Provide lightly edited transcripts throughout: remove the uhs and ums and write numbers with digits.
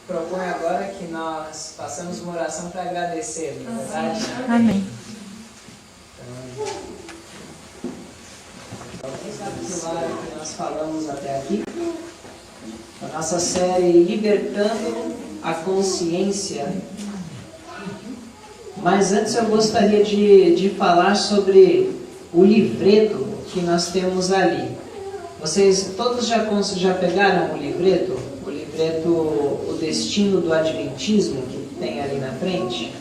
propõe agora que nós façamos uma oração para agradecer, não é verdade? Amém. Vamos recapitular o que nós falamos até aqui. A nossa série Libertando a Consciência. Mas antes eu gostaria de falar sobre o livreto que nós temos ali. Vocês todos já pegaram o livreto? O livreto O Destino do Adventismo, que tem ali na frente?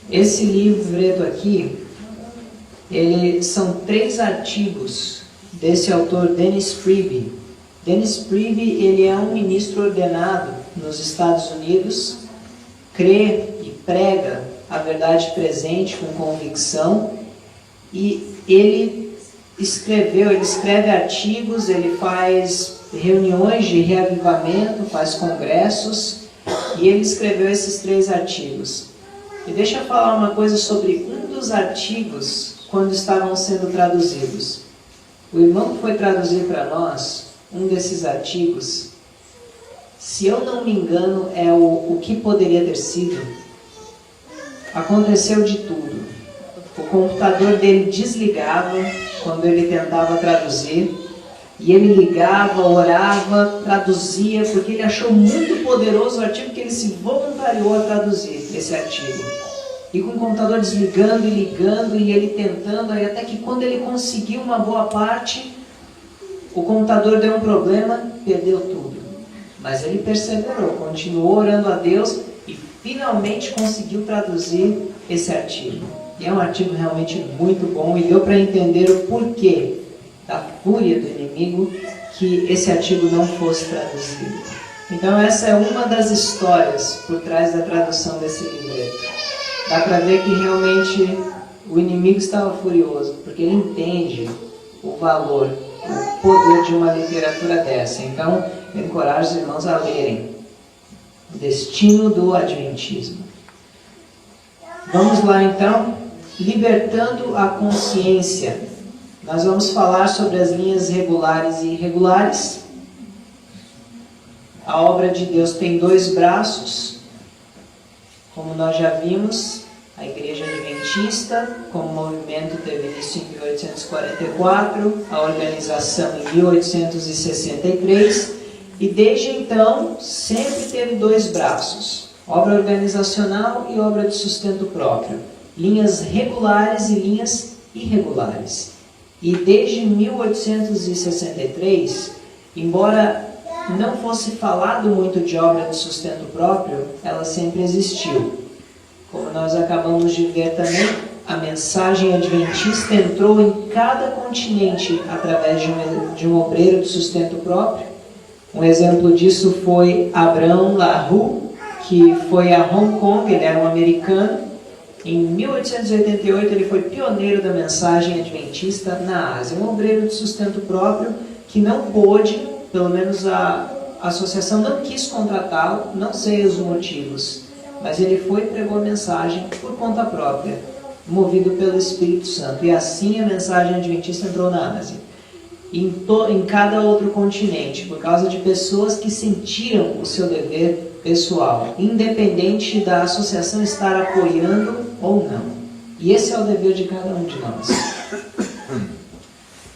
Esse livreto aqui, são 3 artigos desse autor, Dennis Priebe. Dennis Priebe, ele é um ministro ordenado nos Estados Unidos, crê e prega a verdade presente com convicção, e ele escreve artigos, ele faz reuniões de reavivamento, faz congressos, e ele escreveu esses 3 artigos. E deixa eu falar uma coisa sobre um dos artigos quando estavam sendo traduzidos. O irmão que foi traduzir para nós um desses artigos, se eu não me engano, é o que poderia ter sido. Aconteceu de tudo. O computador dele desligava quando ele tentava traduzir, e ele ligava, orava, traduzia, porque ele achou muito poderoso o artigo, que ele se voluntariou a traduzir esse artigo. E com o computador desligando e ligando, e ele tentando, aí até que quando ele conseguiu uma boa parte, o computador deu um problema, perdeu tudo. Mas ele perseverou, continuou orando a Deus e finalmente conseguiu traduzir esse artigo. E é um artigo realmente muito bom, e deu para entender o porquê da fúria do inimigo que esse artigo não fosse traduzido. Então essa é uma das histórias por trás da tradução desse livreto. Dá para ver que realmente o inimigo estava furioso, porque ele entende o valor, o poder de uma literatura dessa. Então eu encorajo os irmãos a lerem O Destino do Adventismo. Vamos lá então, libertando a consciência. Nós vamos falar sobre as linhas regulares e irregulares. A obra de Deus tem 2 braços, como nós já vimos. A Igreja Adventista, como movimento, teve início em 1844, a organização em 1863, e desde então sempre teve 2 braços, obra organizacional e obra de sustento próprio, linhas regulares e linhas irregulares. E desde 1863, embora não fosse falado muito de obra de sustento próprio, ela sempre existiu. Como nós acabamos de ver também, a mensagem adventista entrou em cada continente através de um obreiro de sustento próprio. Um exemplo disso foi Abraham LaRue, que foi a Hong Kong, ele era um americano. Em 1888 ele foi pioneiro da mensagem adventista na Ásia, um obreiro de sustento próprio que não pôde, pelo menos a associação não quis contratá-lo, não sei os motivos, mas ele foi e pregou a mensagem por conta própria, movido pelo Espírito Santo, e assim a mensagem adventista entrou na Ásia. Em cada outro continente, por causa de pessoas que sentiram o seu dever pessoal, independente da associação estar apoiando ou não. E esse é o dever de cada um de nós.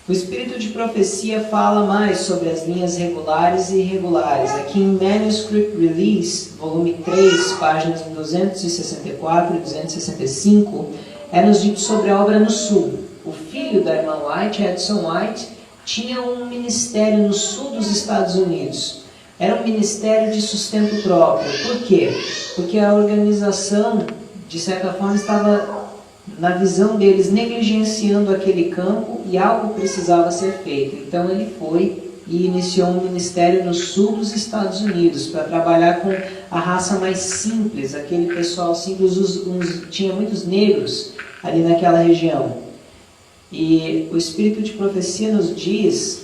O Espírito de Profecia fala mais sobre as linhas regulares e irregulares. Aqui em Manuscript Release, volume 3, páginas 264 e 265, é-nos dito sobre a obra no Sul. O filho da irmã White, Edson White, tinha um ministério no sul dos Estados Unidos. Era um ministério de sustento próprio. Por quê? Porque a organização, de certa forma, estava, na visão deles, negligenciando aquele campo e algo precisava ser feito. Então ele foi e iniciou um ministério no sul dos Estados Unidos para trabalhar com a raça mais simples, aquele pessoal simples. Tinha muitos negros ali naquela região. E o Espírito de Profecia nos diz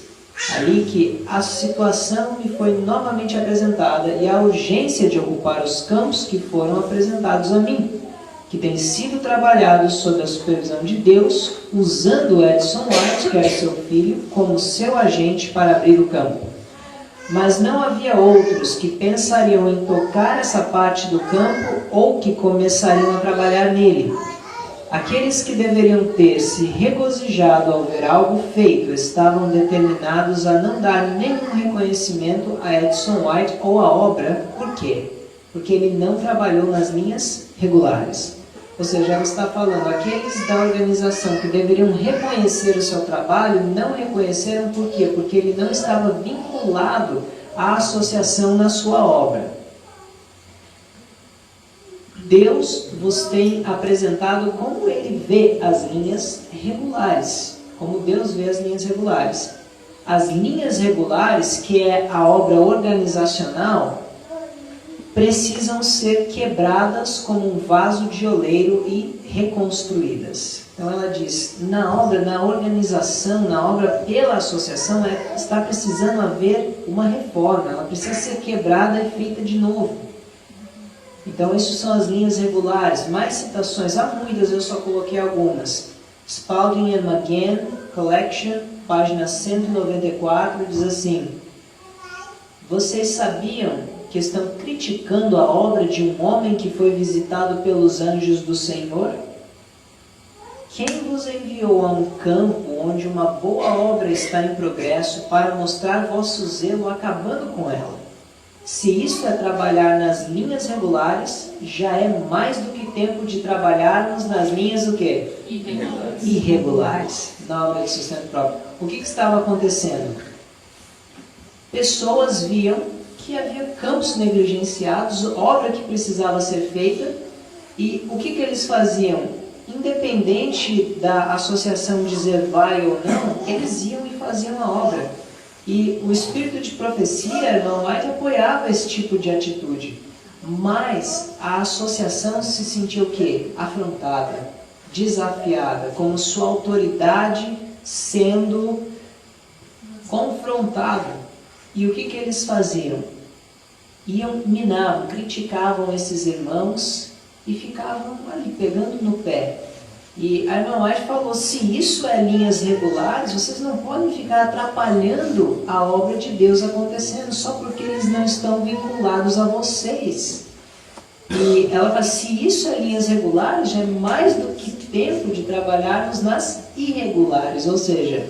ali que a situação me foi novamente apresentada e a urgência de ocupar os campos que foram apresentados a mim, que têm sido trabalhados sob a supervisão de Deus, usando Edson White, que era seu filho, como seu agente para abrir o campo. Mas não havia outros que pensariam em tocar essa parte do campo ou que começariam a trabalhar nele. Aqueles que deveriam ter se regozijado ao ver algo feito estavam determinados a não dar nenhum reconhecimento a Edson White ou à obra. Por quê? Porque ele não trabalhou nas linhas regulares. Ou seja, ela está falando, aqueles da organização que deveriam reconhecer o seu trabalho, não reconheceram por quê? Porque ele não estava vinculado à associação na sua obra. Deus vos tem apresentado como Ele vê as linhas regulares, como Deus vê as linhas regulares. As linhas regulares, que é a obra organizacional, precisam ser quebradas como um vaso de oleiro e reconstruídas. Então ela diz, na obra, na organização, na obra pela associação, está precisando haver uma reforma, ela precisa ser quebrada e feita de novo. Então essas são as linhas regulares. Mais citações, há muitas, eu só coloquei algumas. Spalding and McGann Collection, página 194, diz assim: vocês sabiam que estão criticando a obra de um homem que foi visitado pelos anjos do Senhor? Quem vos enviou a um campo onde uma boa obra está em progresso para mostrar vosso zelo acabando com ela? Se isso é trabalhar nas linhas regulares, já é mais do que tempo de trabalharmos nas linhas o quê? Irregulares. Na obra de sustento próprio. O que estava acontecendo? Pessoas viam que havia campos negligenciados, obra que precisava ser feita, e o que eles faziam? Independente da associação dizer vai ou não, eles iam e faziam a obra. E o espírito de profecia, irmão White, apoiava esse tipo de atitude. Mas a associação se sentiu o quê? Afrontada, desafiada, como sua autoridade sendo confrontada. E o que eles faziam? Minavam, criticavam esses irmãos e ficavam ali pegando no pé. E a irmã White falou, se isso é linhas regulares, vocês não podem ficar atrapalhando a obra de Deus acontecendo só porque eles não estão vinculados a vocês. E ela fala, se isso é linhas regulares, já é mais do que tempo de trabalharmos nas irregulares. Ou seja,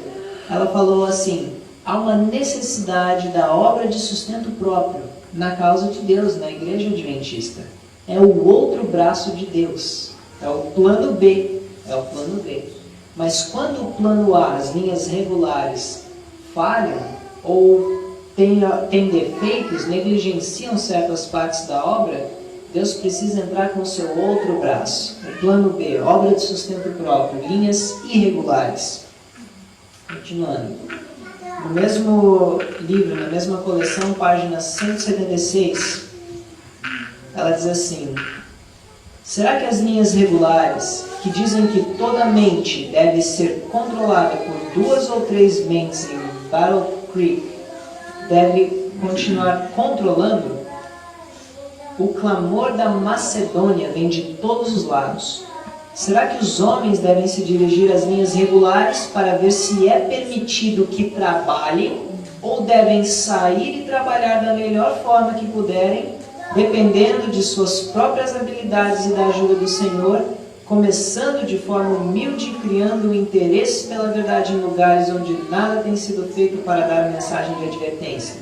ela falou assim, há uma necessidade da obra de sustento próprio na causa de Deus, na igreja adventista. É o outro braço de Deus, é o plano B. É o plano B. Mas quando o plano A, as linhas regulares, falham ou têm defeitos, negligenciam certas partes da obra, Deus precisa entrar com o seu outro braço. O plano B, obra de sustento próprio, linhas irregulares. Continuando. No mesmo livro, na mesma coleção, página 176, ela diz assim: será que as linhas regulares, que dizem que toda mente deve ser controlada por 2 ou 3 mentes em Battle Creek, deve continuar controlando? O clamor da Macedônia vem de todos os lados. Será que os homens devem se dirigir às linhas regulares para ver se é permitido que trabalhem, ou devem sair e trabalhar da melhor forma que puderem, dependendo de suas próprias habilidades e da ajuda do Senhor, começando de forma humilde e criando um interesse pela verdade em lugares onde nada tem sido feito para dar mensagem de advertência?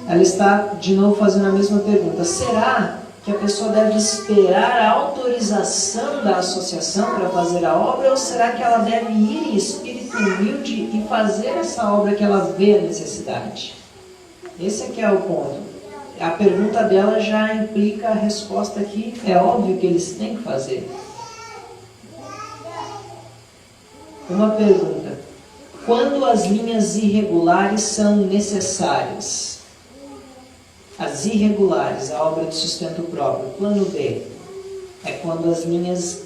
Ela está de novo fazendo a mesma pergunta. Será que a pessoa deve esperar a autorização da associação para fazer a obra, ou será que ela deve ir em espírito humilde e fazer essa obra que ela vê a necessidade? Esse aqui é o ponto. A pergunta dela já implica a resposta aqui. É óbvio que eles têm que fazer. Uma pergunta: quando as linhas irregulares são necessárias? As irregulares, a obra de sustento próprio. Plano B é quando as linhas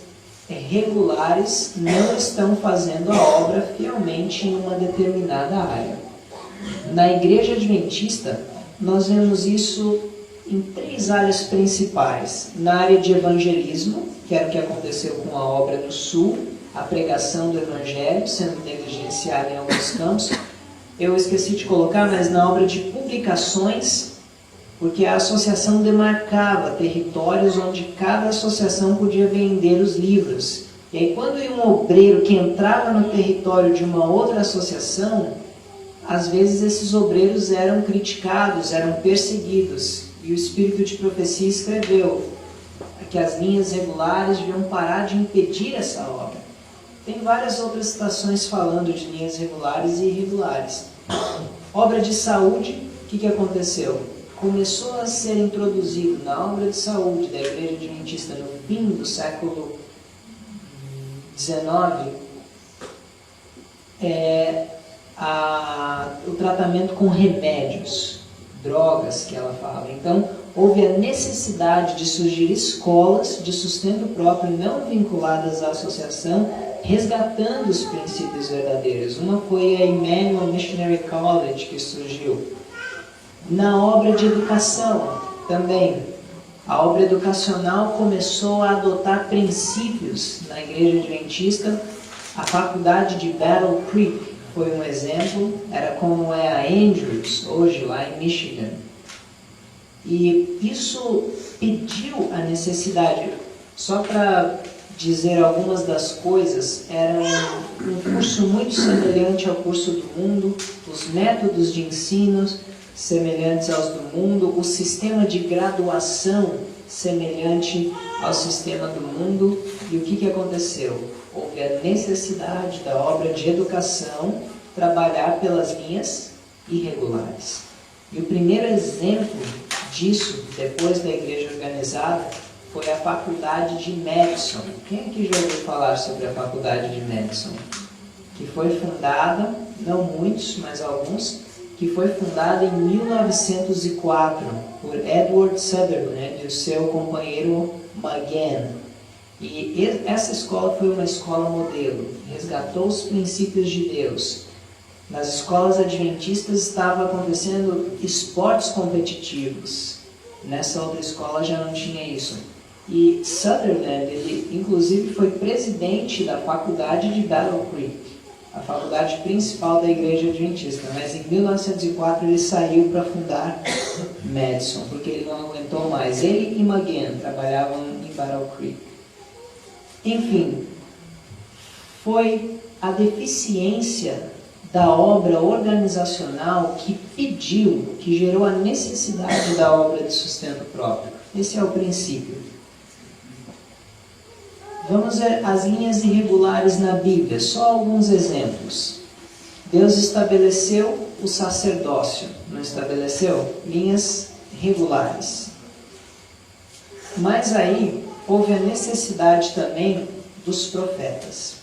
regulares não estão fazendo a obra fielmente em uma determinada área. Na igreja adventista, nós vemos isso em 3 áreas principais. Na área de evangelismo, que era o que aconteceu com a obra no Sul, a pregação do Evangelho sendo negligenciada em alguns campos. eu esqueci de colocar, mas na obra de publicações, porque a associação demarcava territórios onde cada associação podia vender os livros. E aí quando um obreiro que entrava no território de uma outra associação, às vezes esses obreiros eram criticados, eram perseguidos. E o Espírito de Profecia escreveu que as linhas regulares deviam parar de impedir essa obra. Tem várias outras citações falando de linhas regulares e irregulares. Obra de saúde, o que aconteceu? Começou a ser introduzido na obra de saúde da Igreja Adventista no fim do século XIX, o tratamento com remédios, drogas que ela fala. Então, houve a necessidade de surgir escolas de sustento próprio não vinculadas à associação, resgatando os princípios verdadeiros. Uma foi a Emmanuel Missionary College que surgiu. Na obra de educação também, a obra educacional começou a adotar princípios na Igreja Adventista. A faculdade de Battle Creek foi um exemplo, era como é a Andrews, hoje lá em Michigan. E isso pediu a necessidade, só para dizer algumas das coisas, era um curso muito semelhante ao curso do mundo, os métodos de ensino semelhantes aos do mundo, o sistema de graduação semelhante ao sistema do mundo. E o que aconteceu? Houve a necessidade da obra de educação trabalhar pelas linhas irregulares. E o primeiro exemplo disso, depois da igreja organizada, foi a faculdade de Madison. Quem aqui já ouviu falar sobre a faculdade de Madison? Que foi fundada, não muitos, mas alguns, que foi fundada em 1904 por Edward Sutherland e o seu companheiro McGann. E essa escola foi uma escola modelo, resgatou os princípios de Deus. Nas escolas adventistas estava acontecendo esportes competitivos. Nessa outra escola já não tinha isso. E Sutherland, ele inclusive foi presidente da faculdade de Battle Creek, a faculdade principal da igreja adventista. Mas em 1904 ele saiu para fundar Madison, porque ele não aguentou mais. Ele e McGann trabalhavam em Battle Creek. Enfim, foi a deficiência da obra organizacional que pediu, que gerou a necessidade da obra de sustento próprio. Esse é o princípio. Vamos ver as linhas irregulares na Bíblia, só alguns exemplos. Deus estabeleceu o sacerdócio, não estabeleceu? Linhas regulares. Mas aí houve a necessidade também dos profetas.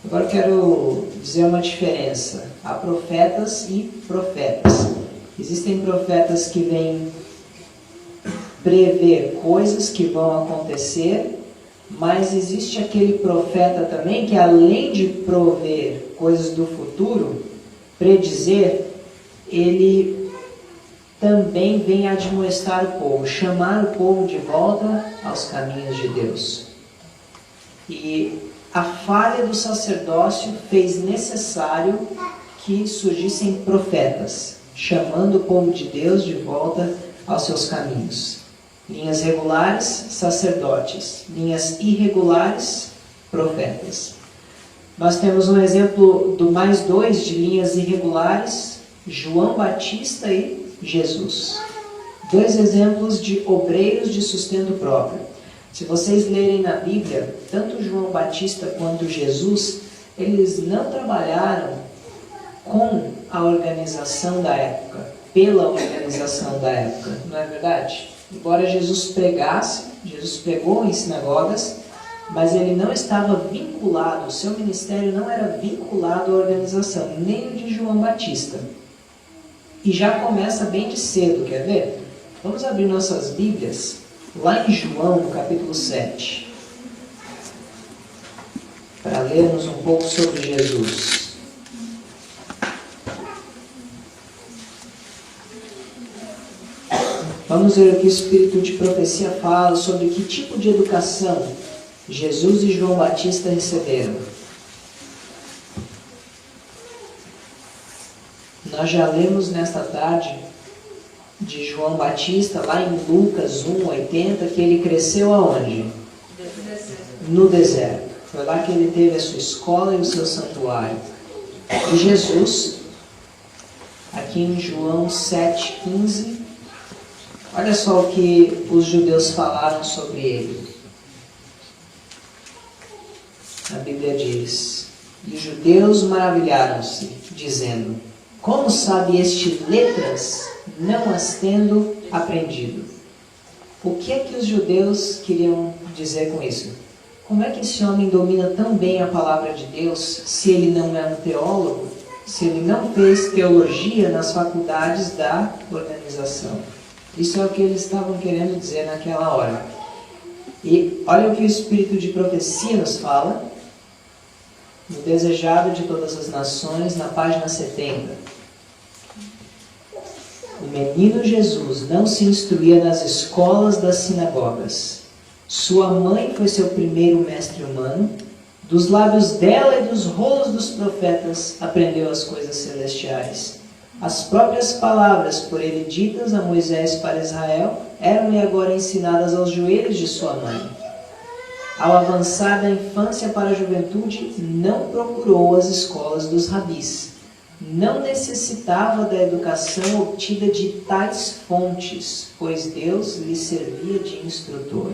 Agora eu quero dizer uma diferença. Há profetas e profetas. Existem profetas que vêm prever coisas que vão acontecer, mas existe aquele profeta também que, além de prover coisas do futuro, predizer, ele também vem admoestar o povo, chamar o povo de volta aos caminhos de Deus. E a falha do sacerdócio fez necessário que surgissem profetas, chamando o povo de Deus de volta aos seus caminhos. Linhas regulares, sacerdotes. Linhas irregulares, profetas. Nós temos um exemplo do mais dois de linhas irregulares, João Batista e Jesus. Dois exemplos de obreiros de sustento próprio. Se vocês lerem na Bíblia, tanto João Batista quanto Jesus, eles não trabalharam com a organização da época, pela organização da época, não é verdade? Embora Jesus pregasse, Jesus pregou em sinagogas, mas ele não estava vinculado, o seu ministério não era vinculado à organização, nem o de João Batista. E já começa bem de cedo, quer ver? Vamos abrir nossas Bíblias, lá em João, no capítulo 7, para lermos um pouco sobre Jesus. Vamos ver o que o Espírito de Profecia fala sobre que tipo de educação Jesus e João Batista receberam. Nós já lemos nesta tarde de João Batista, lá em Lucas 1:80, que ele cresceu aonde? No deserto. Foi lá que ele teve a sua escola e o seu santuário. E Jesus, aqui em João 7:15, olha só o que os judeus falaram sobre ele. A Bíblia diz: e os judeus maravilharam-se, dizendo: como sabe este letras, não as tendo aprendido? O que é que os judeus queriam dizer com isso? Como é que esse homem domina tão bem a palavra de Deus, se ele não é um teólogo, se ele não fez teologia nas faculdades da organização? Isso é o que eles estavam querendo dizer naquela hora. E olha o que o Espírito de Profecia nos fala, no Desejado de Todas as Nações, na página 70. O menino Jesus não se instruía nas escolas das sinagogas. Sua mãe foi seu primeiro mestre humano. Dos lábios dela e dos rolos dos profetas aprendeu as coisas celestiais. As próprias palavras por ele ditas a Moisés para Israel eram-lhe agora ensinadas aos joelhos de sua mãe. Ao avançar da infância para a juventude, não procurou as escolas dos rabis. Não necessitava da educação obtida de tais fontes, pois Deus lhe servia de instrutor.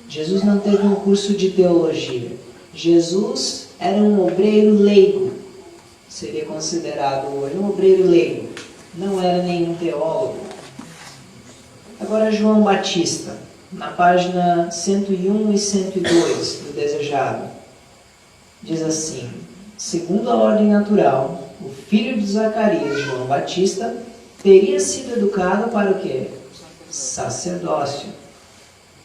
Jesus não teve um curso de teologia. Jesus era um obreiro leigo. Seria considerado hoje um obreiro leigo. Não era nenhum teólogo. Agora João Batista, na página 101 e 102 do Desejado, diz assim: segundo a ordem natural, o filho de Zacarias, João Batista, teria sido educado para o quê? Sacerdócio.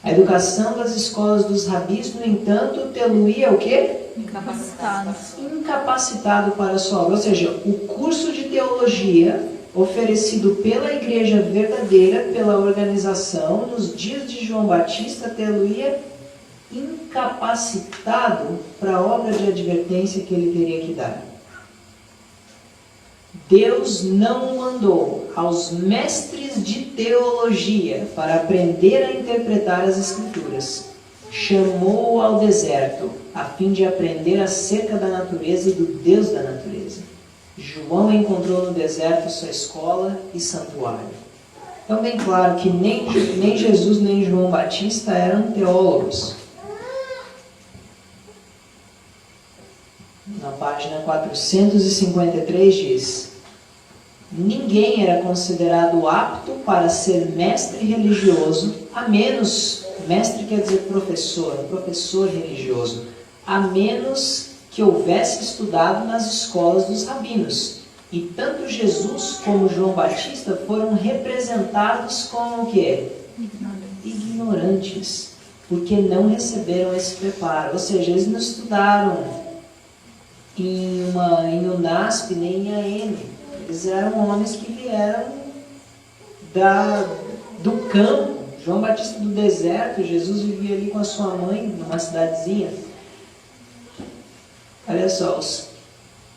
A educação das escolas dos rabis, no entanto, tê-lo-ia o quê? Incapacitado para a sua obra. Ou seja, o curso de teologia oferecido pela igreja verdadeira, pela organização, nos dias de João Batista, tê-lo-ia incapacitado para a obra de advertência que ele teria que dar. Deus não mandou aos mestres de teologia para aprender a interpretar as Escrituras. Chamou-o ao deserto, a fim de aprender acerca da natureza e do Deus da natureza. João encontrou no deserto sua escola e santuário. Então, bem claro que nem Jesus nem João Batista eram teólogos. Na página 453 diz: ninguém era considerado apto para ser mestre religioso, a menos, mestre quer dizer professor religioso, a menos que houvesse estudado nas escolas dos rabinos. E tanto Jesus como João Batista foram representados como o quê? Ignorantes, porque não receberam esse preparo. Ou seja, eles não estudaram em UNASP nem em AM. Eles eram homens que vieram do campo. João Batista do deserto, Jesus vivia ali com a sua mãe, numa cidadezinha. Olha só, os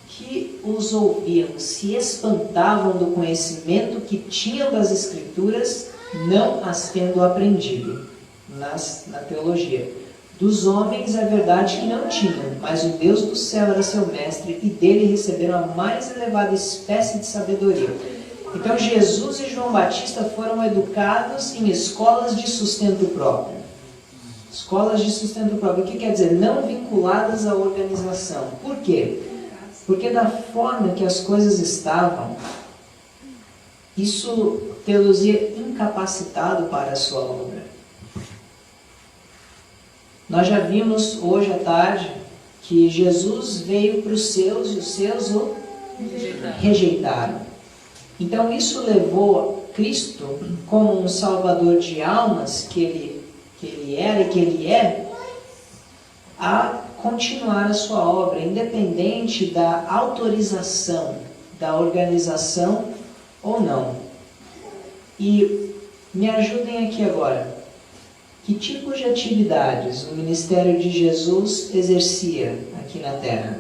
que os ouviam se espantavam do conhecimento que tinham das Escrituras, não as tendo aprendido na teologia. Dos homens é verdade que não tinham, mas o Deus do céu era seu mestre, e dele receberam a mais elevada espécie de sabedoria. Então Jesus e João Batista foram educados em escolas de sustento próprio. Escolas de sustento próprio, o que quer dizer? Não vinculadas à organização. Por quê? Porque da forma que as coisas estavam, isso tê-los incapacitado para a sua obra. Nós já vimos hoje à tarde que Jesus veio para os seus e os seus o rejeitaram. Então isso levou Cristo, como um salvador de almas que ele era e que ele é, a continuar a sua obra, independente da autorização da organização ou não. E me ajudem aqui agora. Que tipos de atividades o ministério de Jesus exercia aqui na Terra?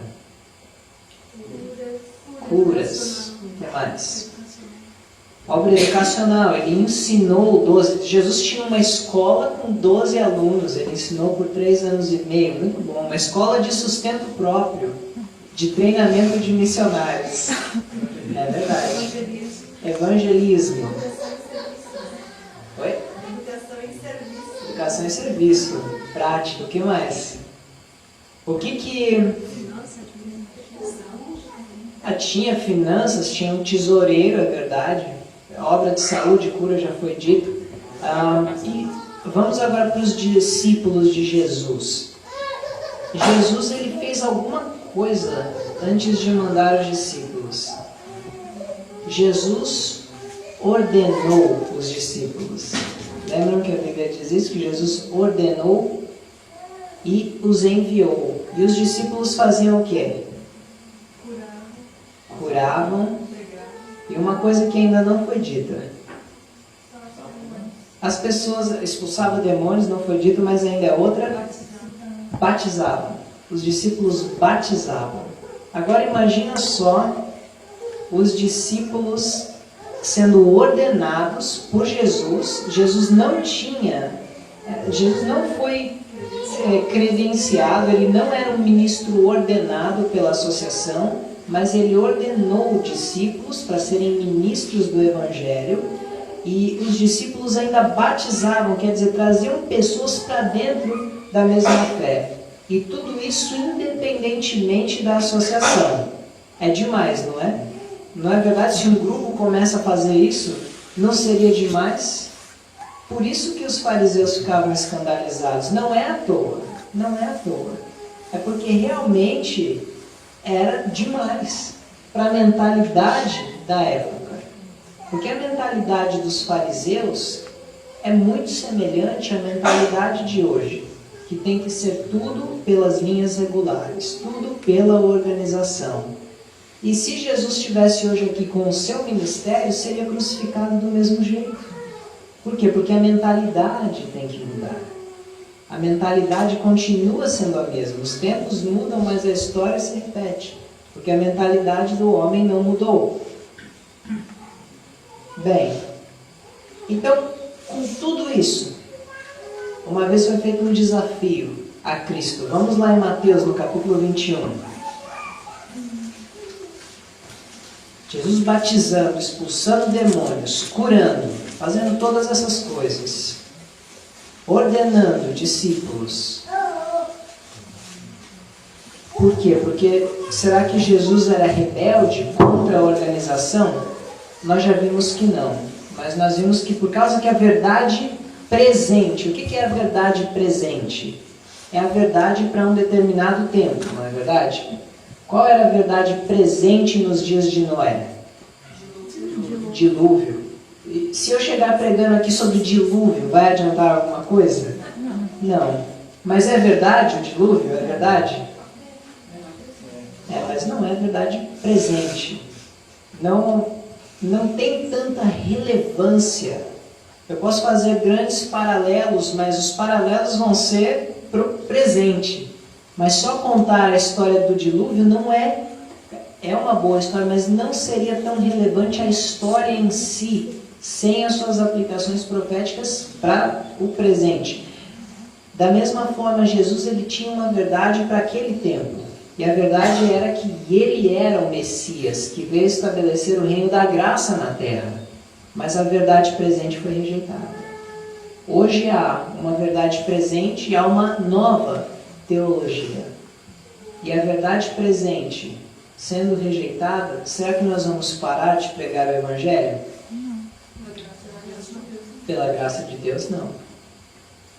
Curas. O que mais? Obra educacional, ele ensinou 12. Jesus tinha uma escola com 12 alunos, ele ensinou por 3 anos e meio, muito bom. Uma escola de sustento próprio, de treinamento de missionários. É verdade. Evangelismo. Oi? Educação e serviço. Prático. O que mais? O que... tinha finanças, tinha um tesoureiro, é verdade. Obra de saúde e cura já foi dito. E vamos agora para os discípulos de Jesus. Jesus ele fez alguma coisa antes de mandar os discípulos. Jesus ordenou os discípulos. Lembram que a Bíblia diz isso? Que Jesus ordenou e os enviou. E os discípulos faziam o quê? Curavam. E uma coisa que ainda não foi dita. As pessoas expulsavam demônios, não foi dito, mas ainda é outra. Batizavam. Os discípulos batizavam. Agora imagina só os discípulos sendo ordenados por Jesus. Jesus não foi credenciado, ele não era um ministro ordenado pela associação, mas ele ordenou discípulos para serem ministros do Evangelho, e os discípulos ainda batizavam, quer dizer, traziam pessoas para dentro da mesma fé. E tudo isso independentemente da associação. É demais, não é? Não é verdade? Se um grupo começa a fazer isso, não seria demais? Por isso que os fariseus ficavam escandalizados. Não é à toa. Não é à toa. É porque realmente era demais para a mentalidade da época. Porque a mentalidade dos fariseus é muito semelhante à mentalidade de hoje, que tem que ser tudo pelas linhas regulares, tudo pela organização. E se Jesus estivesse hoje aqui com o seu ministério, seria crucificado do mesmo jeito. Por quê? Porque a mentalidade tem que mudar. A mentalidade continua sendo a mesma. Os tempos mudam, mas a história se repete. Porque a mentalidade do homem não mudou. Bem, então, com tudo isso, uma vez foi feito um desafio a Cristo. Vamos lá em Mateus, no capítulo 21. Jesus batizando, expulsando demônios, curando, fazendo todas essas coisas. Ordenando discípulos. Por quê? Porque será que Jesus era rebelde contra a organização? Nós já vimos que não. Mas nós vimos que por causa que a verdade presente, o que é a verdade presente? É a verdade para um determinado tempo, não é verdade? Qual era a verdade presente nos dias de Noé? Dilúvio. E se eu chegar pregando aqui sobre dilúvio, vai adiantar alguma coisa? Não. Mas é verdade o dilúvio? É verdade? Mas não é verdade presente. Não tem tanta relevância. Eu posso fazer grandes paralelos, mas os paralelos vão ser para o presente. Mas só contar a história do dilúvio não é uma boa história, mas não seria tão relevante a história em si, sem as suas aplicações proféticas para o presente. Da mesma forma, Jesus ele tinha uma verdade para aquele tempo. E a verdade era que ele era o Messias, que veio estabelecer o reino da graça na terra. Mas a verdade presente foi rejeitada. Hoje há uma verdade presente e há uma nova teologia. E a verdade presente sendo rejeitada, será que nós vamos parar de pregar o Evangelho? Pela graça de Deus, não.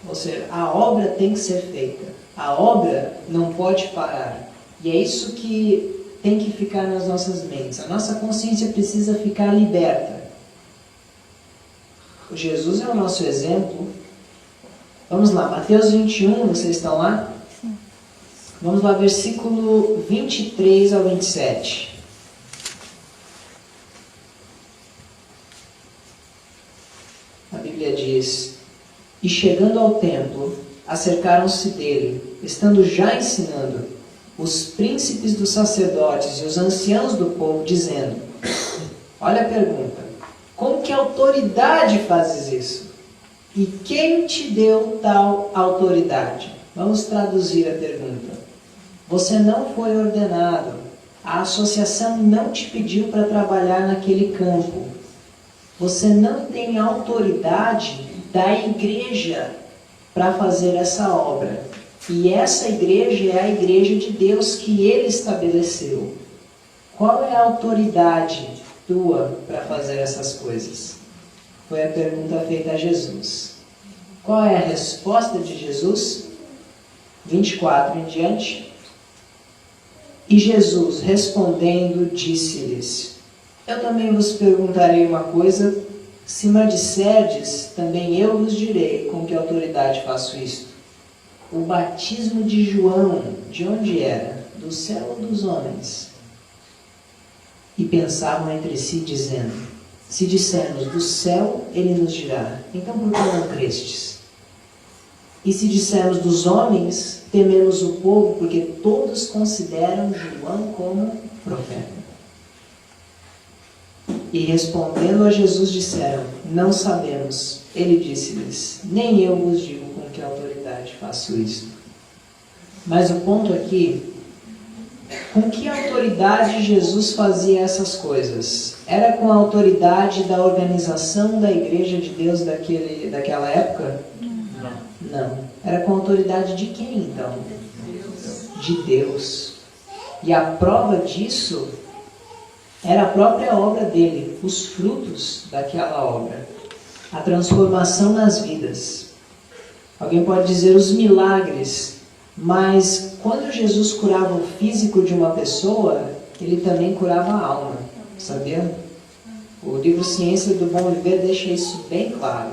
Ou seja, a obra tem que ser feita. A obra não pode parar. E é isso que tem que ficar nas nossas mentes. A nossa consciência precisa ficar liberta. O Jesus é o nosso exemplo. Vamos lá, Mateus 21, vocês estão lá? Sim. Vamos lá, versículo 23 ao 27. A Bíblia diz: E chegando ao templo, acercaram-se dele, estando já ensinando, os príncipes dos sacerdotes e os anciãos do povo, dizendo: Olha a pergunta. Com que autoridade fazes isso? E quem te deu tal autoridade? Vamos traduzir a pergunta. Você não foi ordenado. A associação não te pediu para trabalhar naquele campo. Você não tem autoridade da igreja para fazer essa obra. E essa igreja é a igreja de Deus que Ele estabeleceu. Qual é a autoridade tua para fazer essas coisas? Foi a pergunta feita a Jesus. Qual é a resposta de Jesus? 24 em diante. E Jesus, respondendo, disse-lhes: Eu também vos perguntarei uma coisa, se me disserdes, também eu vos direi com que autoridade faço isto. O batismo de João, de onde era? Do céu ou dos homens? E pensavam entre si, dizendo: Se dissermos do céu, ele nos dirá: Então por que não crestes? E se dissermos dos homens, tememos o povo, porque todos consideram João como profeta. E respondendo a Jesus disseram: Não sabemos. Ele disse-lhes: Nem eu vos digo com que autoridade faço isto. Mas o ponto aqui, com que autoridade Jesus fazia essas coisas? Era com a autoridade da organização da Igreja de Deus daquela época? Não. Era com a autoridade de quem, então? De Deus. E a prova disso era a própria obra dele, os frutos daquela obra. A transformação nas vidas. Alguém pode dizer os milagres, mas quando Jesus curava o físico de uma pessoa, ele também curava a alma, sabia? O livro Ciência do Bom Viver deixa isso bem claro.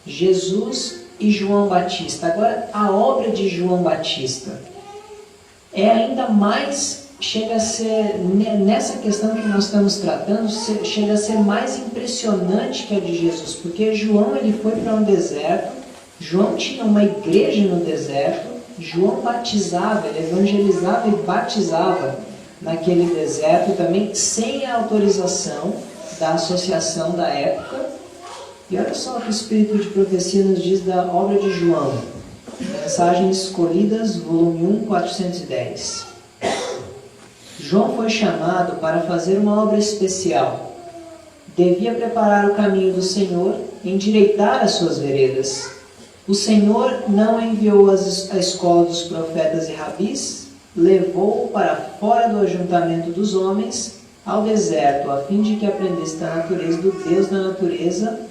Jesus e João Batista. Agora, a obra de João Batista é ainda mais, chega a ser, nessa questão que nós estamos tratando, chega a ser mais impressionante que a de Jesus, porque João ele foi para um deserto, João tinha uma igreja no deserto, João batizava, ele evangelizava e batizava naquele deserto também, sem a autorização da associação da época. E olha só o que o Espírito de Profecia nos diz da obra de João. Mensagens Escolhidas, volume 1, 410. João foi chamado para fazer uma obra especial. Devia preparar o caminho do Senhor, endireitar as suas veredas. O Senhor não enviou a escola dos profetas e rabis, levou-o para fora do ajuntamento dos homens, ao deserto, a fim de que aprendesse da natureza do Deus da natureza.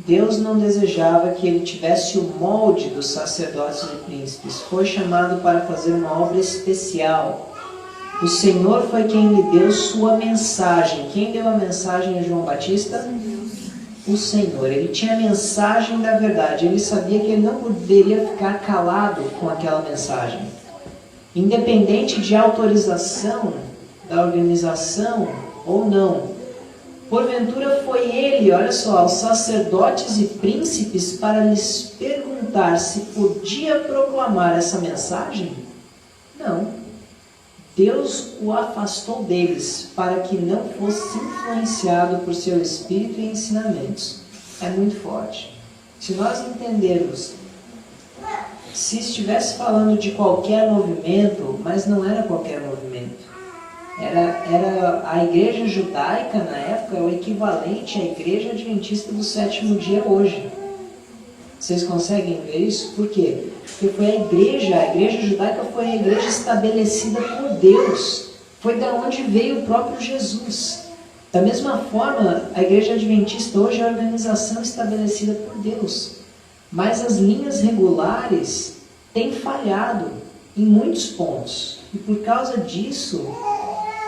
Deus não desejava que ele tivesse o molde dos sacerdotes e príncipes. Foi chamado para fazer uma obra especial. O Senhor foi quem lhe deu sua mensagem. Quem deu a mensagem a João Batista? O Senhor. Ele tinha a mensagem da verdade. Ele sabia que ele não poderia ficar calado com aquela mensagem. Independente de autorização da organização ou não. Porventura foi ele, olha só, aos sacerdotes e príncipes para lhes perguntar se podia proclamar essa mensagem? Não. Deus o afastou deles para que não fosse influenciado por seu espírito e ensinamentos. É muito forte. Se nós entendermos, se estivesse falando de qualquer movimento, mas não era qualquer movimento. Era a igreja judaica na época, o equivalente à igreja adventista do sétimo dia hoje. Vocês conseguem ver isso? Por quê? Porque foi a igreja judaica foi a igreja estabelecida por Deus. Foi da onde veio o próprio Jesus. Da mesma forma, a igreja adventista hoje é a organização estabelecida por Deus. Mas as linhas regulares têm falhado em muitos pontos. E por causa disso,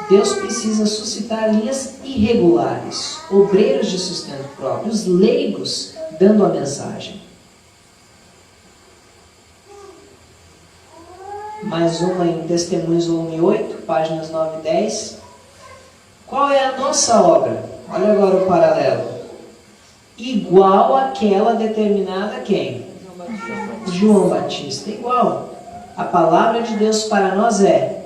Deus precisa suscitar linhas irregulares, obreiros de sustento próprio, os leigos dando a mensagem. Mais uma em Testemunhos, volume 8, páginas 9 e 10. Qual é a nossa obra? Olha agora o paralelo. Igual àquela determinada a quem? João Batista. Igual. A palavra de Deus para nós é: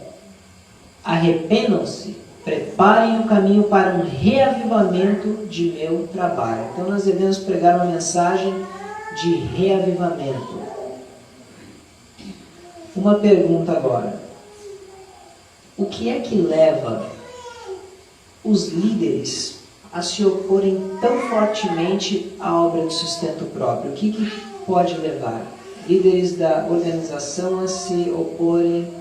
arrependam-se, preparem o caminho para um reavivamento de meu trabalho. Então nós devemos pregar uma mensagem de reavivamento. Uma pergunta agora. O que é que leva os líderes a se oporem tão fortemente à obra de sustento próprio? O que pode levar líderes da organização a se oporem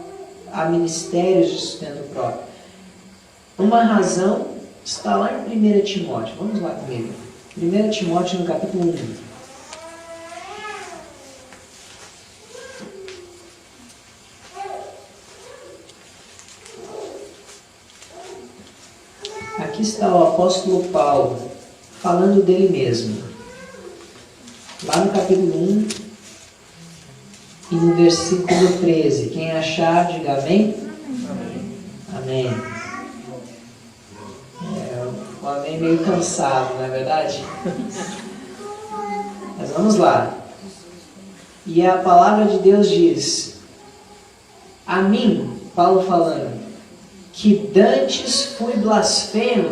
a ministérios de sustento próprio? Uma razão está lá em 1 Timóteo. Vamos lá comigo. 1 Timóteo no capítulo 1. Aqui está o apóstolo Paulo, falando dele mesmo. Lá no capítulo 1 e no versículo 13. Quem achar, diga amém. Amém. Um amém meio cansado, não é verdade? Mas vamos lá. E a palavra de Deus diz: a mim, Paulo falando, que dantes fui blasfemo,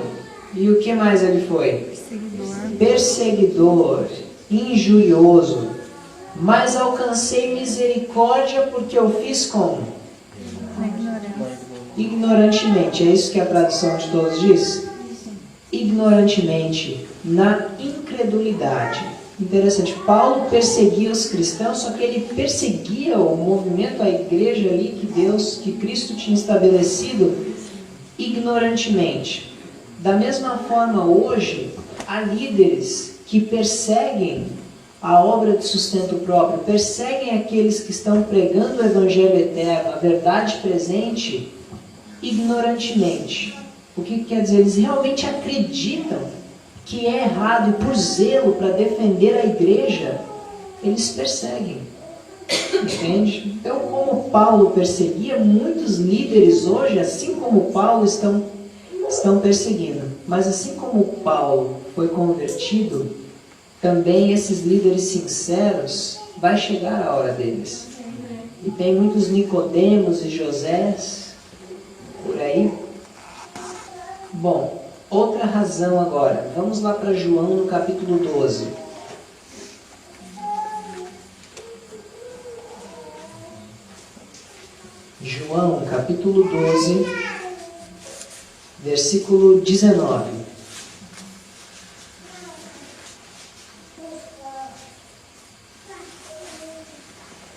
e o que mais ele foi? Perseguidor, injurioso, mas alcancei misericórdia porque eu fiz como? Ignorantemente. É isso que a tradução de todos diz? Ignorantemente, na incredulidade. Interessante, Paulo perseguia os cristãos, só que ele perseguia o movimento, a igreja ali que Cristo tinha estabelecido, ignorantemente. Da mesma forma, hoje, há líderes que perseguem a obra de sustento próprio, perseguem aqueles que estão pregando o Evangelho eterno, a verdade presente, ignorantemente. O que quer dizer? Eles realmente acreditam que é errado, e por zelo para defender a igreja, eles perseguem. Entende? Então, como Paulo perseguia, muitos líderes hoje, assim como Paulo, estão perseguindo. Mas assim como Paulo foi convertido, também esses líderes sinceros, vai chegar a hora deles. E tem muitos Nicodemos e Josés por aí. Bom, outra razão agora. Vamos lá para João no capítulo 12. João, capítulo 12, versículo 19.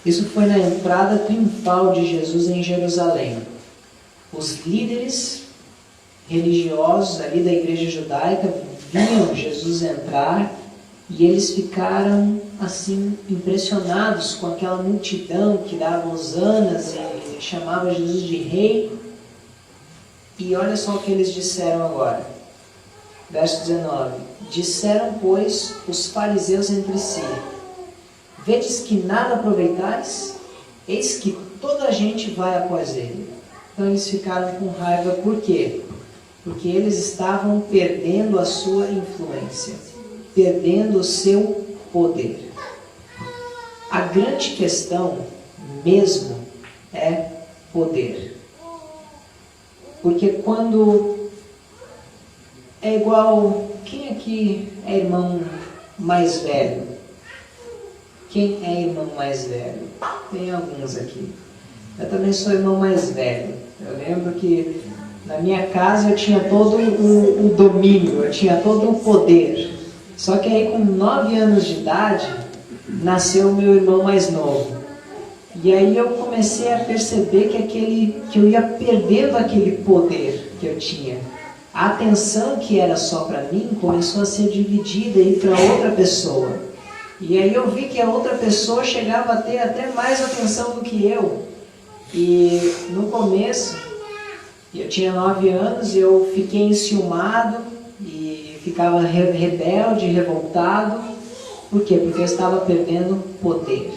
Isso foi na entrada triunfal de Jesus em Jerusalém. Os líderes religiosos ali da igreja judaica viam Jesus entrar e eles ficaram assim impressionados com aquela multidão que dava hosanas e chamava Jesus de rei. E olha só o que eles disseram agora. Verso 19. Disseram, pois, os fariseus entre si: vedes que nada aproveitais? Eis que toda a gente vai após ele. Então eles ficaram com raiva. Por quê? Porque eles estavam perdendo a sua influência, perdendo o seu poder. A grande questão mesmo é poder. Porque quando é igual... Quem aqui é irmão mais velho? Quem é irmão mais velho? Tem alguns aqui. Eu também sou irmão mais velho. Eu lembro que na minha casa eu tinha todo o domínio, eu tinha todo o poder. Só que aí com 9 anos de idade, nasceu o meu irmão mais novo. E aí eu comecei a perceber que eu ia perdendo aquele poder que eu tinha. A atenção que era só para mim começou a ser dividida aí para outra pessoa. E aí eu vi que a outra pessoa chegava a ter até mais atenção do que eu. E no começo, eu tinha 9 anos, eu fiquei enciumado e ficava rebelde, revoltado. Por quê? Porque eu estava perdendo poder.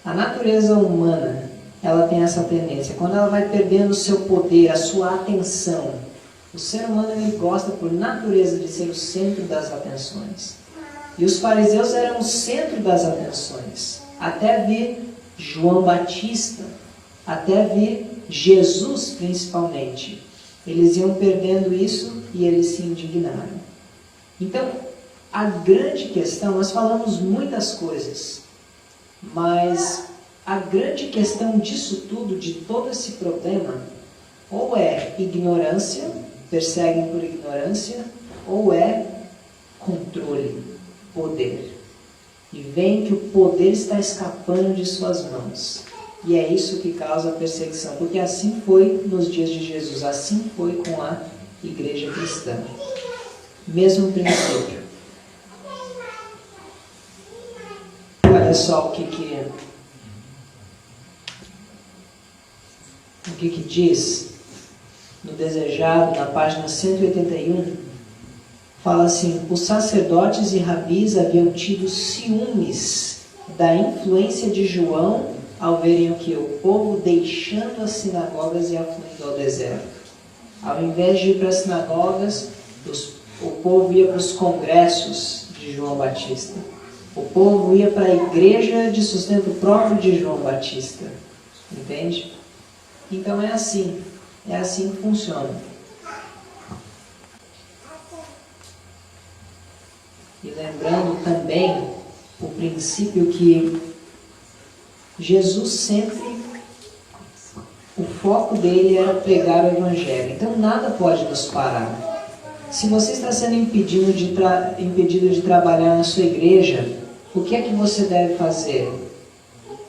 A natureza humana, ela tem essa tendência. Quando ela vai perdendo o seu poder, a sua atenção, o ser humano ele gosta por natureza de ser o centro das atenções. E os fariseus eram o centro das atenções. até vir João Batista, até vir Jesus principalmente. Eles iam perdendo isso e eles se indignaram. Então, a grande questão, nós falamos muitas coisas, mas a grande questão disso tudo, de todo esse problema, ou é ignorância, perseguem por ignorância, ou é controle, poder. E veem que o poder está escapando de suas mãos. E é isso que causa a perseguição, porque assim foi nos dias de Jesus, assim foi com a igreja cristã. Mesmo princípio. Olha só o que diz no Desejado, na página 181, fala assim: os sacerdotes e rabis haviam tido ciúmes da influência de João ao verem o que? O povo deixando as sinagogas e afluindo ao deserto. Ao invés de ir para as sinagogas, o povo ia para os congressos de João Batista. O povo ia para a igreja de sustento próprio de João Batista. Entende? Então é assim que funciona. E lembrando também o princípio que Jesus sempre, o foco dele era pregar o Evangelho. Então nada pode nos parar. Se você está sendo impedido de trabalhar na sua igreja, o que é que você deve fazer?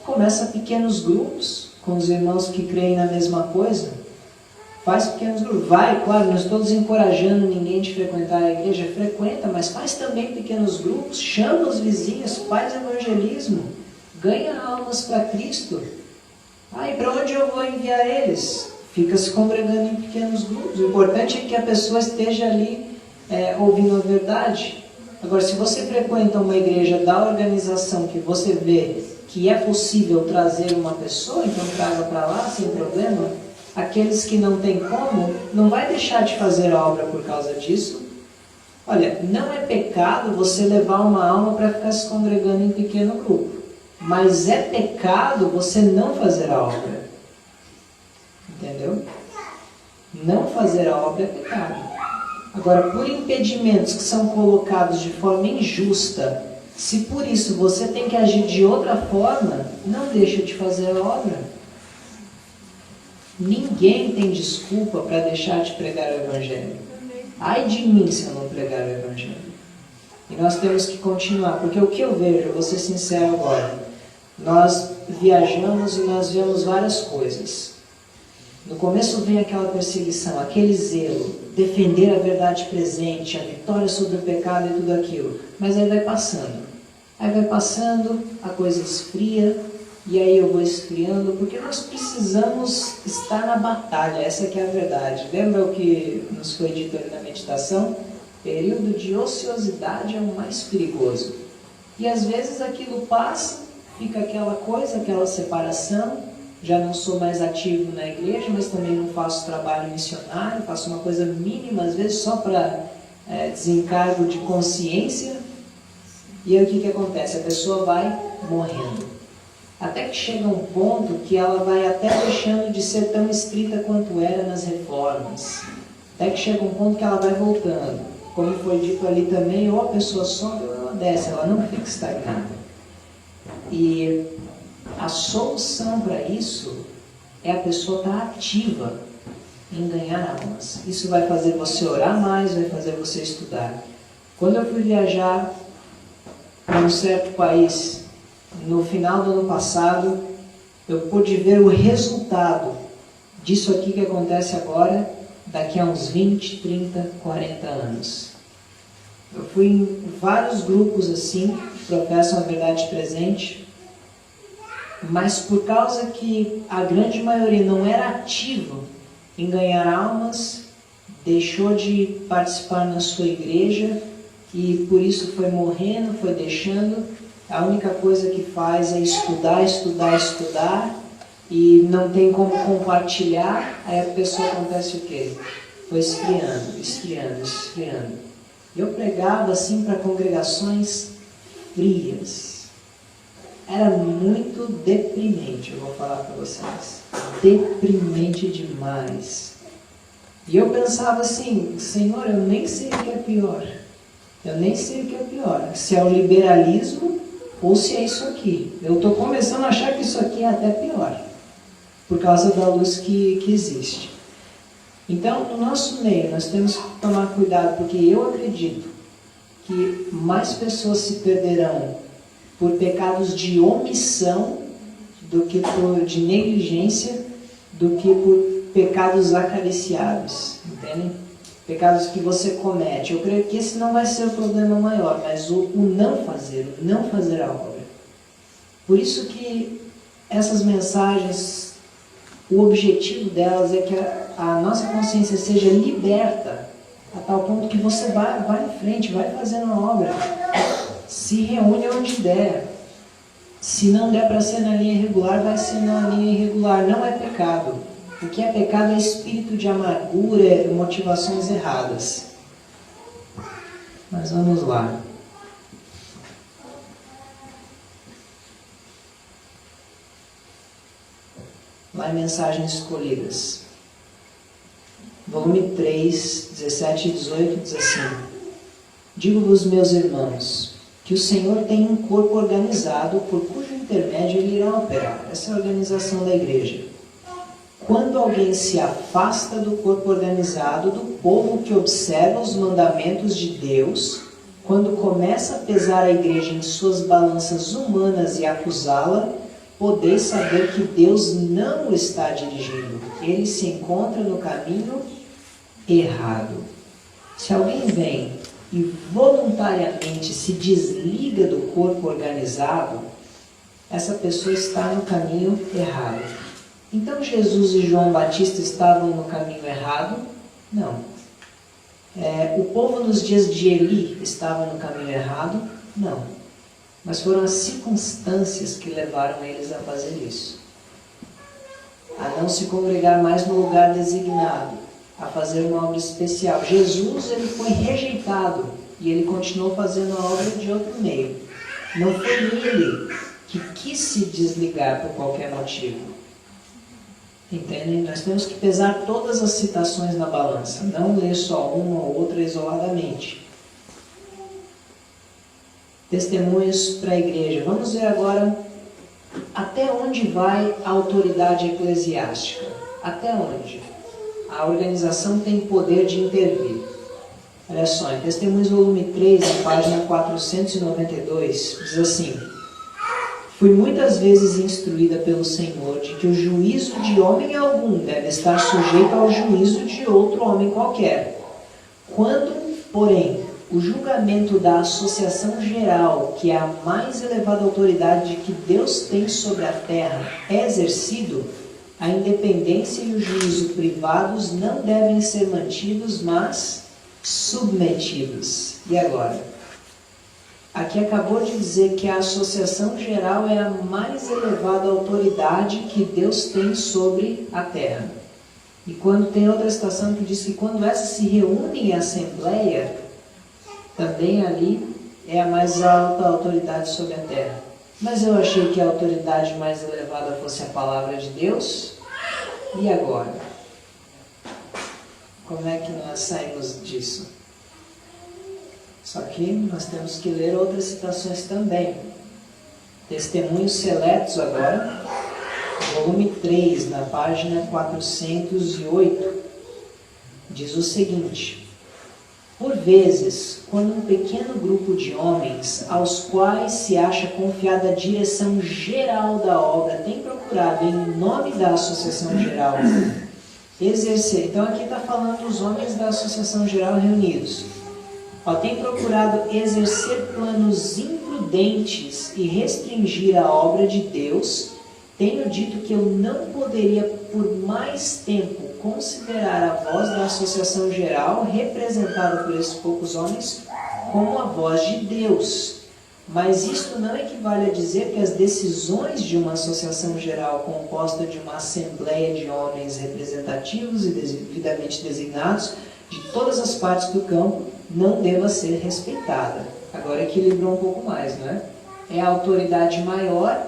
Começa pequenos grupos com os irmãos que creem na mesma coisa. Faz pequenos grupos. Vai, claro, não estou desencorajando ninguém de frequentar a igreja. Frequenta, mas faz também pequenos grupos. Chama os vizinhos, faz evangelismo. Ganha almas para Cristo. E para onde eu vou enviar eles? Fica se congregando em pequenos grupos. O importante é que a pessoa esteja ali ouvindo a verdade. Agora, se você frequenta uma igreja da organização que você vê que é possível trazer uma pessoa, então traga para lá sem problema. Aqueles que não têm como, não vai deixar de fazer a obra por causa disso. Olha, não é pecado você levar uma alma para ficar se congregando em pequeno grupo. Mas é pecado você não fazer a obra. Entendeu? Não fazer a obra é pecado. Agora, por impedimentos que são colocados de forma injusta, se por isso você tem que agir de outra forma, não deixa de fazer a obra. Ninguém tem desculpa para deixar de pregar o Evangelho. Ai de mim se eu não pregar o Evangelho. E nós temos que continuar, porque o que eu vejo, eu vou ser sincero agora, nós viajamos e nós vemos várias coisas. No começo vem aquela perseguição, aquele zelo, defender a verdade presente, a vitória sobre o pecado e tudo aquilo. Mas aí vai passando. A coisa esfria, e aí eu vou esfriando, porque nós precisamos estar na batalha, essa que é a verdade. Lembra o que nos foi dito ali na meditação? Período de ociosidade é o mais perigoso. E às vezes aquilo passa, fica aquela coisa, aquela separação. Já não sou mais ativo na igreja, mas também não faço trabalho missionário, faço uma coisa mínima, às vezes só para desencargo de consciência. E aí o que acontece? A pessoa vai morrendo. Até que chega um ponto que ela vai até deixando de ser tão estrita quanto era nas reformas. Até que chega um ponto que ela vai voltando. Como foi dito ali também, ou a pessoa sobe ou ela desce, ela não fica estagnada. E a solução para isso é a pessoa estar ativa em ganhar almas. Isso vai fazer você orar mais, vai fazer você estudar. Quando eu fui viajar para um certo país, no final do ano passado, eu pude ver o resultado disso aqui que acontece agora, daqui a uns 20, 30, 40 anos. Eu fui em vários grupos assim, que professam a verdade presente, mas por causa que a grande maioria não era ativo em ganhar almas, deixou de participar na sua igreja e por isso foi morrendo, foi deixando. A única coisa que faz é estudar, estudar, estudar e não tem como compartilhar. Aí a pessoa acontece o quê? Foi esfriando, esfriando, esfriando. Eu pregava assim para congregações frias. era muito deprimente, eu vou falar para vocês. Deprimente demais. E eu pensava assim, Senhor, eu nem sei o que é pior. Eu nem sei o que é pior. Se é o liberalismo ou se é isso aqui. Eu estou começando a achar que isso aqui é até pior. Por causa da luz que existe. Então, no nosso meio, nós temos que tomar cuidado, porque eu acredito que mais pessoas se perderão por pecados de omissão do que por de negligência, do que por pecados acariciados, entendem? Pecados que você comete. Eu creio que esse não vai ser o problema maior, mas o não fazer a obra. Por isso que essas mensagens, o objetivo delas é que a nossa consciência seja liberta a tal ponto que você vai em frente, vai fazendo a obra, se reúne onde der. Se não der para ser na linha irregular, vai ser na linha irregular. Não é pecado. O que é pecado é espírito de amargura, motivações erradas. Mas vamos lá. Lá em Mensagens Escolhidas. Volume 3, 17 e 18 diz assim: Digo-vos, meus irmãos, que o Senhor tem um corpo organizado, por cujo intermédio ele irá operar. Essa é a organização da igreja. Quando alguém se afasta do corpo organizado, do povo que observa os mandamentos de Deus, quando começa a pesar a igreja em suas balanças humanas e acusá-la, podeis saber que Deus não o está dirigindo. Ele se encontra no caminho errado. Se alguém vem e voluntariamente se desliga do corpo organizado, essa pessoa está no caminho errado. Então Jesus e João Batista estavam no caminho errado? Não. O povo nos dias de Eli estava no caminho errado? Não. Mas foram as circunstâncias que levaram eles a fazer isso. A não se congregar mais no lugar designado, a fazer uma obra especial. Jesus, ele foi rejeitado e ele continuou fazendo a obra de outro meio. Não foi ele que quis se desligar por qualquer motivo. Entendem? Nós temos que pesar todas as citações na balança, não ler só uma ou outra isoladamente. Testemunhos para a igreja. Vamos ver agora até onde vai a autoridade eclesiástica. Até onde? A organização tem poder de intervir. Olha só, em Testemunhos volume 3, na página 492, diz assim: Fui muitas vezes instruída pelo Senhor de que o juízo de homem algum deve estar sujeito ao juízo de outro homem qualquer. Quando, porém, o julgamento da associação geral, que é a mais elevada autoridade que Deus tem sobre a terra, é exercido, a independência e o juízo privados não devem ser mantidos, mas submetidos. E agora? Aqui acabou de dizer que a associação geral é a mais elevada autoridade que Deus tem sobre a terra. E quando tem outra citação que diz que quando essas se reúnem em assembleia, também ali é a mais alta autoridade sobre a terra. Mas eu achei que a autoridade mais elevada fosse a palavra de Deus. E agora? Como é que nós saímos disso? Só que nós temos que ler outras citações também. Testemunhos Seletos agora, volume 3, na página 408, diz o seguinte: Por vezes, quando um pequeno grupo de homens, aos quais se acha confiada a direção geral da obra, tem procurado, em nome da associação geral, exercer. Então aqui está falando os homens da associação geral reunidos. Tem procurado exercer planos imprudentes e restringir a obra de Deus, tenho dito que eu não poderia por mais tempo considerar a voz da associação geral, representada por esses poucos homens, como a voz de Deus. Mas isto não equivale a dizer que as decisões de uma associação geral composta de uma assembleia de homens representativos e devidamente designados de todas as partes do campo não deva ser respeitada. Agora equilibrou um pouco mais, não é? é a autoridade maior,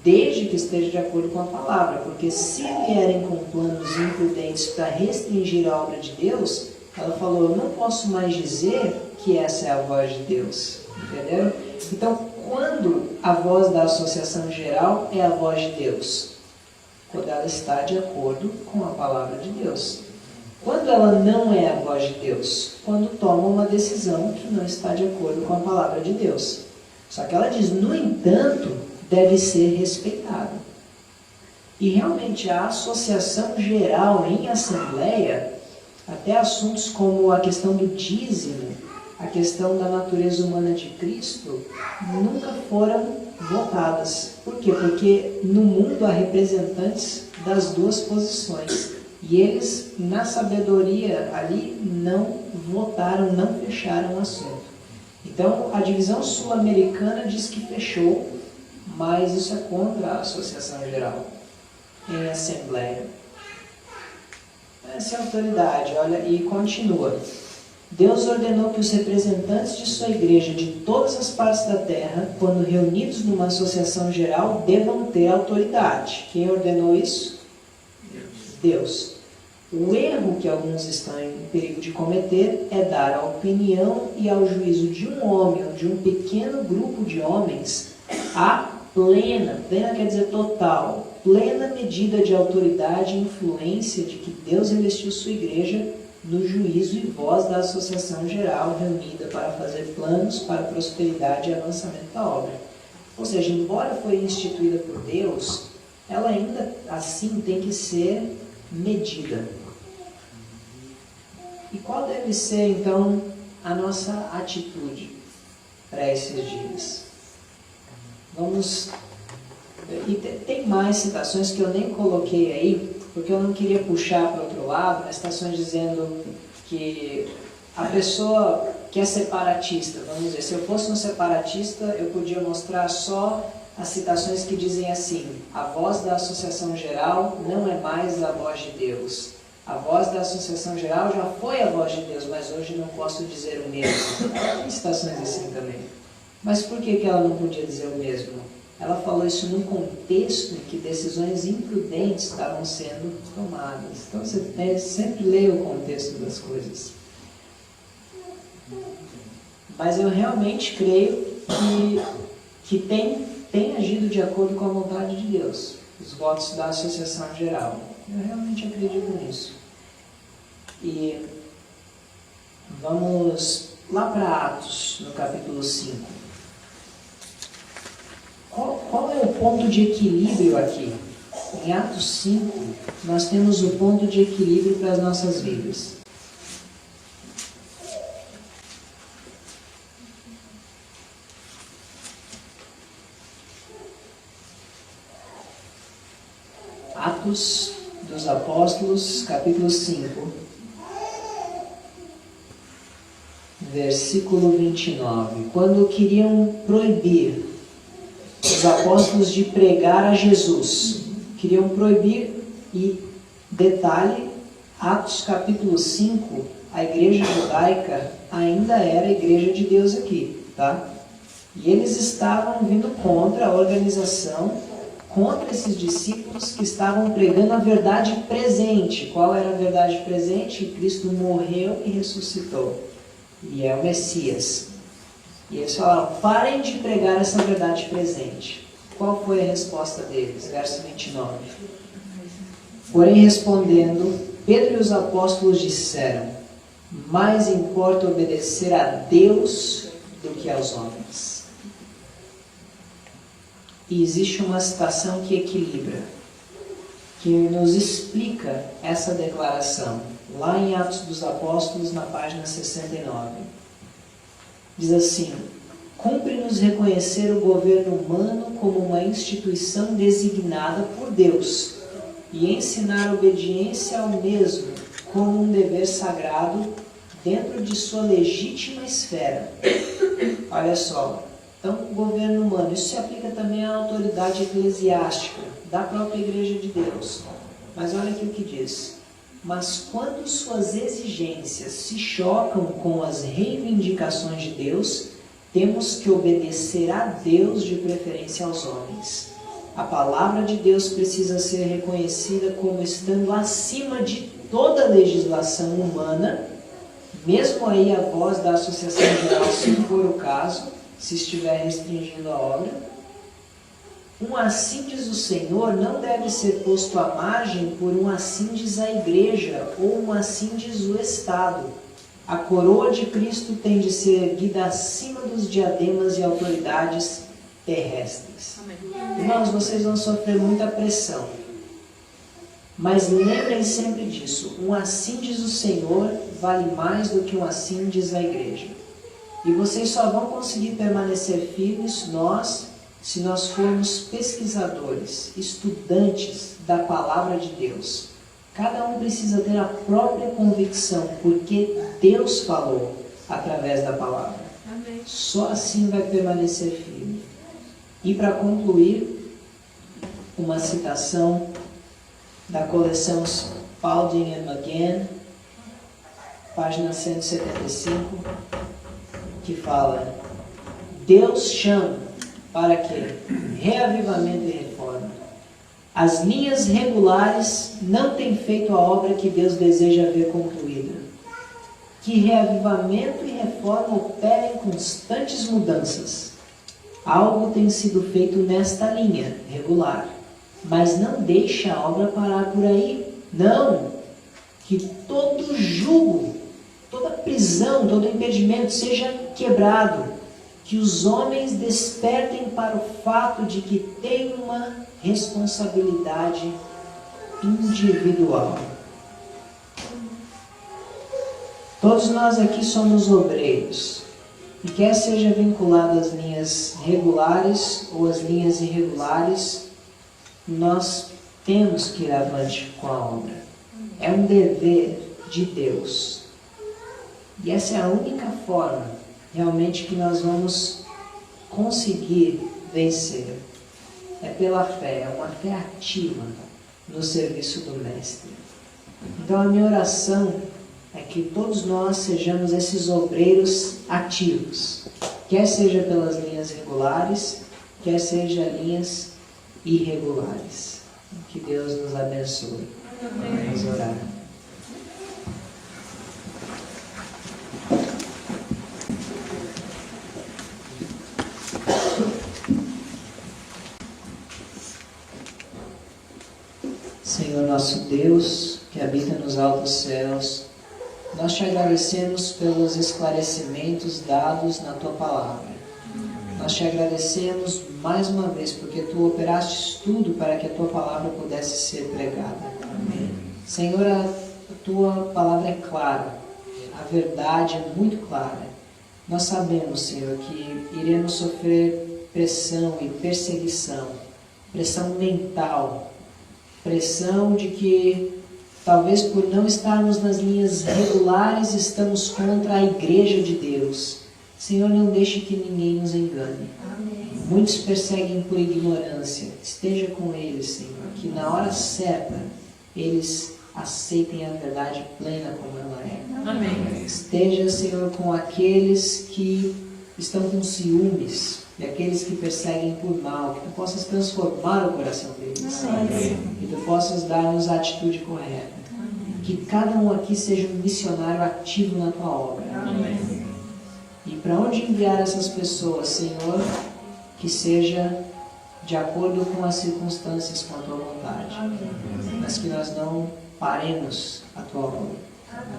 desde que esteja de acordo com a palavra. Porque se vierem com planos imprudentes para restringir a obra de Deus, ela falou, eu não posso mais dizer que essa é a voz de Deus. Entenderam? Então, quando a voz da associação geral é a voz de Deus? Quando ela está de acordo com a palavra de Deus. Quando ela não é a voz de Deus? Quando toma uma decisão que não está de acordo com a palavra de Deus. Só que ela diz, no entanto, deve ser respeitada. E realmente a associação geral em assembleia, até assuntos como a questão do dízimo, a questão da natureza humana de Cristo, nunca foram votadas. Por quê? Porque no mundo há representantes das duas posições. E eles, na sabedoria ali, não votaram, não fecharam o assunto. Então, a divisão sul-americana diz que fechou, mas isso é contra a associação geral, em assembleia. Essa é a autoridade, olha, e continua. Deus ordenou que os representantes de sua igreja de todas as partes da terra, quando reunidos numa associação geral, devam ter autoridade. Quem ordenou isso? Deus. O erro que alguns estão em perigo de cometer é dar à opinião e ao juízo de um homem ou de um pequeno grupo de homens a plena quer dizer total, plena medida de autoridade e influência de que Deus revestiu sua igreja no juízo e voz da associação geral reunida para fazer planos para a prosperidade e avançamento da obra. Ou seja, embora foi instituída por Deus, ela ainda assim tem que ser medida. E qual deve ser, então, a nossa atitude para esses dias? Vamos... E tem mais citações que eu nem coloquei aí, porque eu não queria puxar para o outro lado, mas citações dizendo que a pessoa que é separatista, vamos dizer, se eu fosse um separatista, eu podia mostrar só as citações que dizem assim, a voz da associação geral não é mais a voz de Deus. A voz da associação geral já foi a voz de Deus, mas hoje não posso dizer o mesmo. Tem citações assim também. Mas por que ela não podia dizer o mesmo? Ela falou isso num contexto em que decisões imprudentes estavam sendo tomadas. Então você sempre lê o contexto das coisas. Mas eu realmente creio que tem agido de acordo com a vontade de Deus, os votos da associação geral. Eu realmente acredito nisso. E vamos lá para Atos, no capítulo 5. Qual é o ponto de equilíbrio aqui? Em Atos 5, nós temos o ponto de equilíbrio para as nossas vidas. Atos dos Apóstolos, capítulo 5, versículo 29. Quando queriam proibir os apóstolos de pregar a Jesus, queriam proibir, e detalhe, Atos capítulo 5, a igreja judaica ainda era a igreja de Deus aqui, tá? E eles estavam vindo contra a organização, contra esses discípulos que estavam pregando a verdade presente. Qual era a verdade presente? Que Cristo morreu e ressuscitou. E é o Messias. E eles falaram, parem de pregar essa verdade presente. Qual foi a resposta deles? Verso 29. Porém, respondendo, Pedro e os apóstolos disseram, mais importa obedecer a Deus do que aos homens. E existe uma citação que equilibra, que nos explica essa declaração, lá em Atos dos Apóstolos, na página 69. Diz assim, cumpre-nos reconhecer o governo humano como uma instituição designada por Deus e ensinar obediência ao mesmo como um dever sagrado dentro de sua legítima esfera. Olha só. Então, o governo humano, isso se aplica também à autoridade eclesiástica da própria Igreja de Deus. Mas olha aqui o que diz. Mas quando suas exigências se chocam com as reivindicações de Deus, temos que obedecer a Deus de preferência aos homens. A palavra de Deus precisa ser reconhecida como estando acima de toda legislação humana, mesmo aí a voz da Associação Geral, se for o caso, se estiver restringindo a obra. Um assim diz o Senhor não deve ser posto à margem por um assim diz a igreja ou um assim diz o Estado. A coroa de Cristo tem de ser erguida acima dos diademas e autoridades terrestres. Irmãos, vocês vão sofrer muita pressão. Mas lembrem sempre disso. Um assim diz o Senhor vale mais do que um assim diz a igreja. E vocês só vão conseguir permanecer firmes se nós formos pesquisadores, estudantes da palavra de Deus. Cada um precisa ter a própria convicção, porque Deus falou através da palavra. Amém. Só assim vai permanecer firme. E para concluir, uma citação da coleção Spalding and McGann, página 175, que fala: Deus chama para quê? Reavivamento e reforma. As linhas regulares não têm feito a obra que Deus deseja ver concluída. Que reavivamento e reforma operem constantes mudanças. Algo tem sido feito nesta linha regular, mas não deixe a obra parar por aí. Não! Que todo jugo, toda prisão, todo impedimento seja quebrado. Que os homens despertem para o fato de que têm uma responsabilidade individual. Todos nós aqui somos obreiros. E quer seja vinculado às linhas regulares ou às linhas irregulares, nós temos que ir avante com a obra. É um dever de Deus. E essa é a única forma realmente que nós vamos conseguir vencer. É pela fé, é uma fé ativa no serviço do Mestre. Então a minha oração é que todos nós sejamos esses obreiros ativos, quer seja pelas linhas regulares, quer seja linhas irregulares. Que Deus nos abençoe. Vamos orar. Senhor nosso Deus, que habita nos altos céus, nós te agradecemos pelos esclarecimentos dados na Tua Palavra. Nós te agradecemos mais uma vez porque Tu operaste tudo para que a Tua Palavra pudesse ser pregada. Amém. Senhor, a Tua Palavra é clara, a verdade é muito clara. Nós sabemos, Senhor, que iremos sofrer pressão e perseguição, pressão mental, pressão de que talvez por não estarmos nas linhas regulares, estamos contra a igreja de Deus. Senhor, não deixe que ninguém nos engane. Amém. Muitos perseguem por ignorância. Esteja com eles, Senhor, que na hora certa eles aceitem a verdade plena como ela é. Amém. Esteja, Senhor, com aqueles que estão com ciúmes e aqueles que perseguem por mal, que Tu possas transformar o coração deles. Amém. Que Tu possas dar-nos a atitude correta. Amém. Que cada um aqui seja um missionário ativo na Tua obra. Amém. E para onde enviar essas pessoas, Senhor, que seja de acordo com as circunstâncias, com a Tua vontade. Amém. Mas que nós não paremos a Tua obra.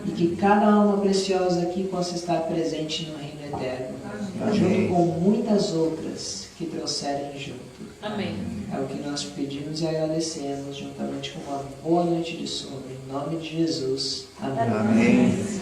E que cada alma preciosa aqui possa estar presente no reino eterno. Amém. Junto com muitas outras que trouxerem junto. Amém. É o que nós pedimos e agradecemos, juntamente com uma boa noite de sono. Em nome de Jesus. Amém. Amém.